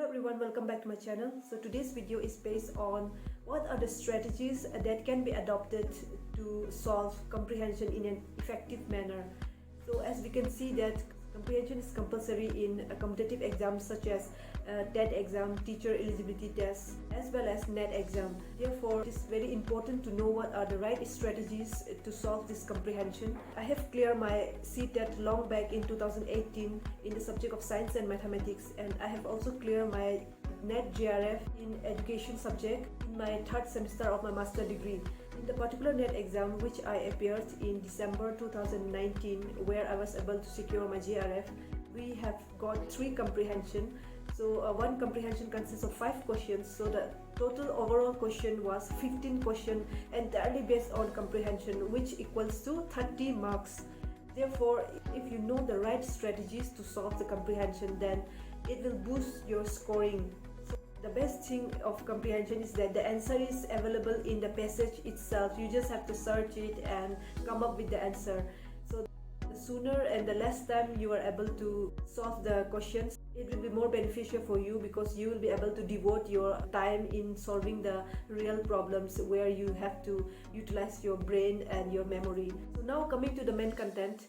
everyone, welcome back to my channel. So today's video is based on what are the strategies that can be adopted to solve comprehension in an effective manner. So as we can see that comprehension is compulsory in competitive exams such as TET exam, teacher eligibility test, as well as NET exam. Therefore, it is very important to know what are the right strategies to solve this comprehension. I have cleared my CTET long back in 2018 in the subject of science and mathematics, and I have also cleared my NET JRF in education subject in my third semester of my master degree. In the particular NET exam which I appeared in December 2019, where I was able to secure my JRF, we have got 3 comprehension. So one comprehension consists of 5 questions. So the total overall question was 15 questions entirely based on comprehension, which equals to 30 marks. Therefore, if you know the right strategies to solve the comprehension, then it will boost your scoring. The best thing of comprehension is that the answer is available in the passage itself. You just have to search it and come up with the answer. So the sooner and the less time you are able to solve the questions, it will be more beneficial for you, because you will be able to devote your time in solving the real problems where you have to utilize your brain and your memory. So now coming to the main content.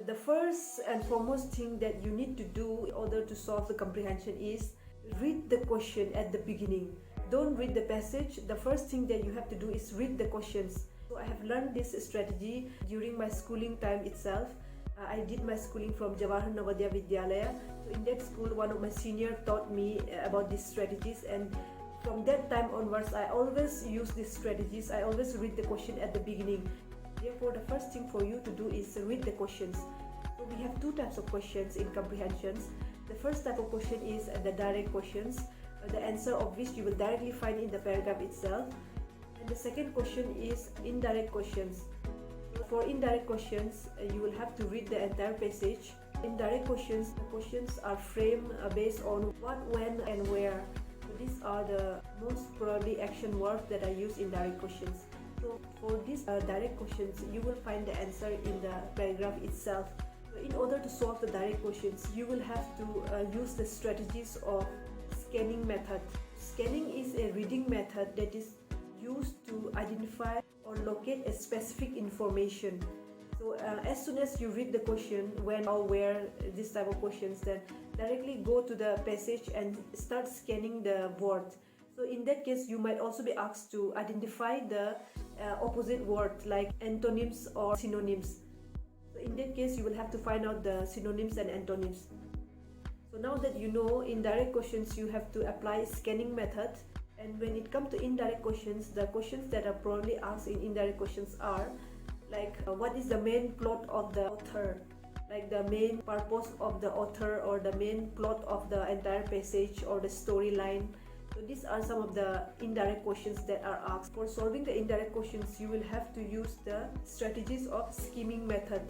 The first and foremost thing that you need to do in order to solve the comprehension is read the question at the beginning. Don't read the passage. The first thing that you have to do is read the questions. So I have learned this strategy during my schooling time itself. I did my schooling from Jawahar Navodaya Vidyalaya. So in that school, one of my seniors taught me about these strategies, and from that time onwards, I always use these strategies. I always read the question at the beginning. Therefore, the first thing for you to do is read the questions. So we have 2 types of questions in comprehensions. The first type of question is the direct questions, the answer of which you will directly find in the paragraph itself. And the second question is indirect questions. For indirect questions, you will have to read the entire passage. In direct questions, the questions are framed based on what, when, and where. So these are the most probably action words that are used in direct questions. So for these direct questions, you will find the answer in the paragraph itself. So in order to solve the direct questions, you will have to use the strategies of scanning method. Scanning is a reading method that is used to identify or locate a specific information. So as soon as you read the question, when or where, this type of questions, then directly go to the passage and start scanning the word. So in that case, you might also be asked to identify the opposite word like antonyms or synonyms. So in that case, you will have to find out the synonyms and antonyms. So now that you know indirect questions, you have to apply scanning method. And when it comes to indirect questions, the questions that are probably asked in indirect questions are like what is the main plot of the author, like the main purpose of the author, or the main plot of the entire passage, or the storyline. So these are some of the indirect questions that are asked. For solving the indirect questions, you will have to use the strategies of skimming method.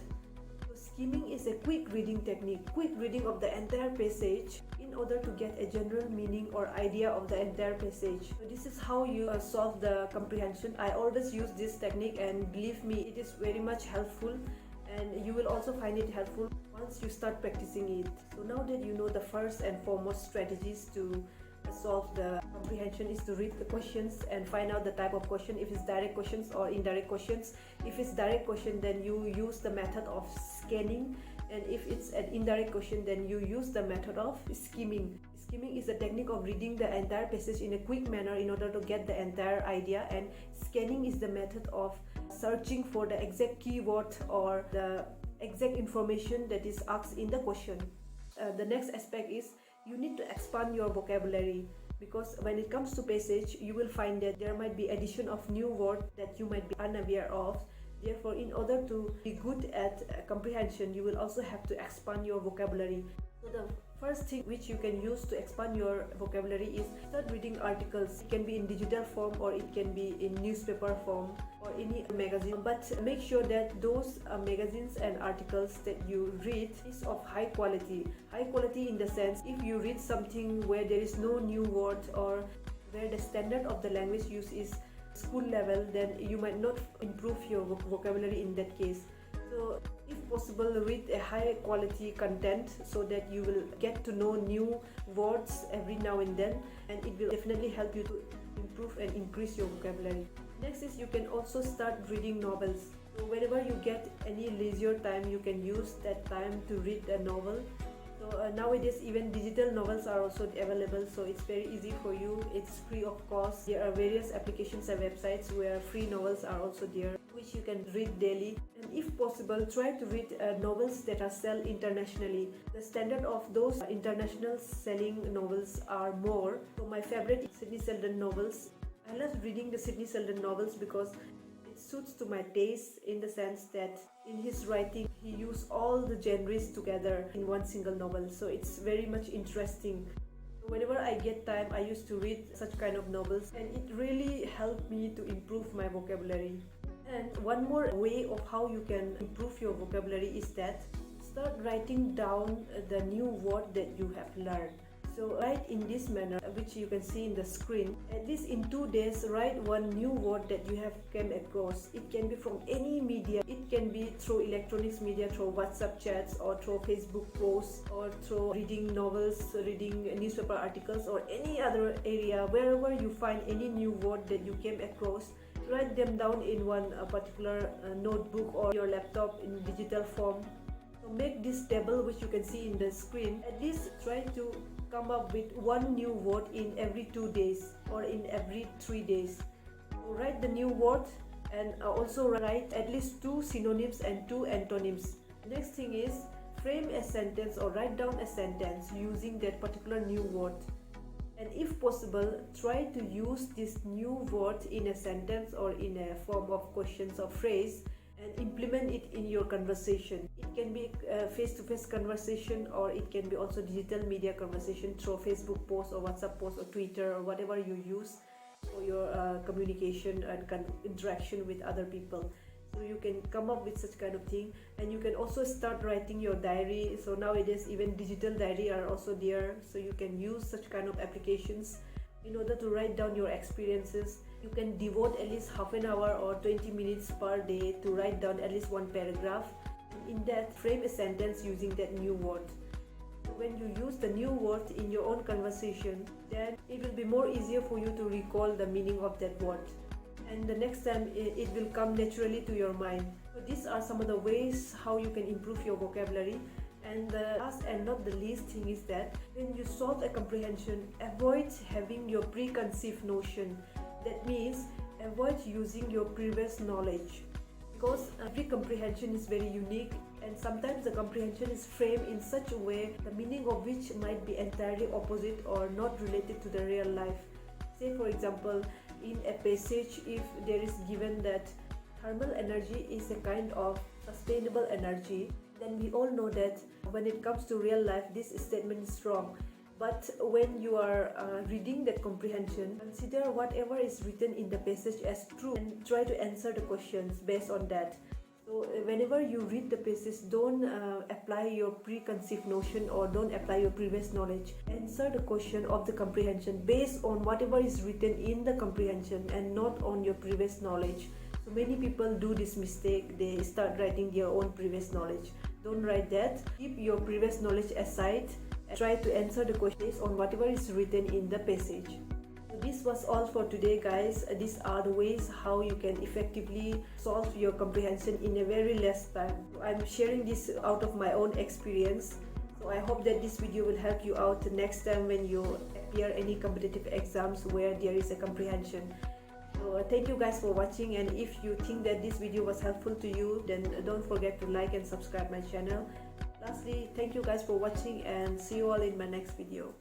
So skimming is a quick reading technique, quick reading of the entire passage in order to get a general meaning or idea of the entire passage. So this is how you solve the comprehension. I always use this technique, and believe me, it is very much helpful, and you will also find it helpful once you start practicing it. So now that you know the first and foremost strategies to solve the comprehension is to read the questions and find out the type of question, if it's direct questions or indirect questions. If it's direct question, then you use the method of scanning, and if it's an indirect question, then you use the method of skimming. Skimming is the technique of reading the entire passage in a quick manner in order to get the entire idea, and scanning is the method of searching for the exact keyword or the exact information that is asked in the question. The next aspect is you need to expand your vocabulary, because when it comes to passage, you will find that there might be addition of new words that you might be unaware of. Therefore, in order to be good at comprehension, you will also have to expand your vocabulary. So the first thing which you can use to expand your vocabulary is start reading articles. It can be in digital form, or it can be in newspaper form, or any magazine, but make sure that those magazines and articles that you read is of high quality. High quality in the sense, if you read something where there is no new word, or where the standard of the language used is school level, then you might not improve your vocabulary in that case. So So if possible, read a high quality content so that you will get to know new words every now and then, and it will definitely help you to improve and increase your vocabulary. Next is you can also start reading novels. So whenever you get any leisure time, you can use that time to read a novel. So nowadays even digital novels are also available, so it's very easy for you. It's free of cost. There are various applications and websites where free novels are also there, which you can read daily. And if possible, try to read novels that are sold internationally. The standard of those international selling novels are more. So my favorite is Sidney Sheldon novels. I love reading the Sidney Sheldon novels because it suits to my taste, in the sense that in his writing he used all the genres together in one single novel, so it's very much interesting. Whenever I get time, I used to read such kind of novels, and it really helped me to improve my vocabulary. And one more way of how you can improve your vocabulary is that start writing down the new word that you have learned. So write in this manner, which you can see in the screen. At least in 2 days, write one new word that you have come across. It can be from any media. It can be through electronics media, through WhatsApp chats, or through Facebook posts, or through reading novels, reading newspaper articles, or any other area. Wherever you find any new word that you came across, write them down in one particular notebook or your laptop in digital form. So make this table, which you can see in the screen. At least try to come up with one new word in every 2 days or in every 3 days. So write the new word, and also write at least 2 synonyms and 2 antonyms. Next thing is frame a sentence or write down a sentence using that particular new word. And if possible, try to use this new word in a sentence or in a form of questions or phrase, and implement it in your conversation. It can be face-to-face conversation, or it can be also digital media conversation through Facebook posts or WhatsApp posts or Twitter or whatever you use for your communication and interaction with other people. So you can come up with such kind of thing, and you can also start writing your diary. So nowadays even digital diary are also there, so you can use such kind of applications in order to write down your experiences. You can devote at least half an hour or 20 minutes per day to write down at least one paragraph. In that, frame a sentence using that new word. When you use the new word in your own conversation, then it will be more easier for you to recall the meaning of that word, and the next time it will come naturally to your mind. So these are some of the ways how you can improve your vocabulary. And the last and not the least thing is that when you solve a comprehension, avoid having your preconceived notion. That means avoid using your previous knowledge, because every comprehension is very unique, and sometimes the comprehension is framed in such a way the meaning of which might be entirely opposite or not related to the real life. Say for example, in a passage, if there is given that thermal energy is a kind of sustainable energy, then we all know that when it comes to real life, this statement is wrong. But when you are reading that comprehension, consider whatever is written in the passage as true and try to answer the questions based on that. So whenever you read the passage, don't apply your preconceived notion or don't apply your previous knowledge. Answer the question of the comprehension based on whatever is written in the comprehension and not on your previous knowledge. So many people do this mistake. They start writing their own previous knowledge. Don't write that. Keep your previous knowledge aside. Try to answer the questions on whatever is written in the passage. So this was all for today, guys. These are the ways how you can effectively solve your comprehension in a very less time. I'm sharing this out of my own experience. So I hope that this video will help you out next time when you appear any competitive exams where there is a comprehension. So thank you guys for watching, and if you think that this video was helpful to you, then don't forget to like and subscribe my channel. Lastly, thank you guys for watching, and see you all in my next video.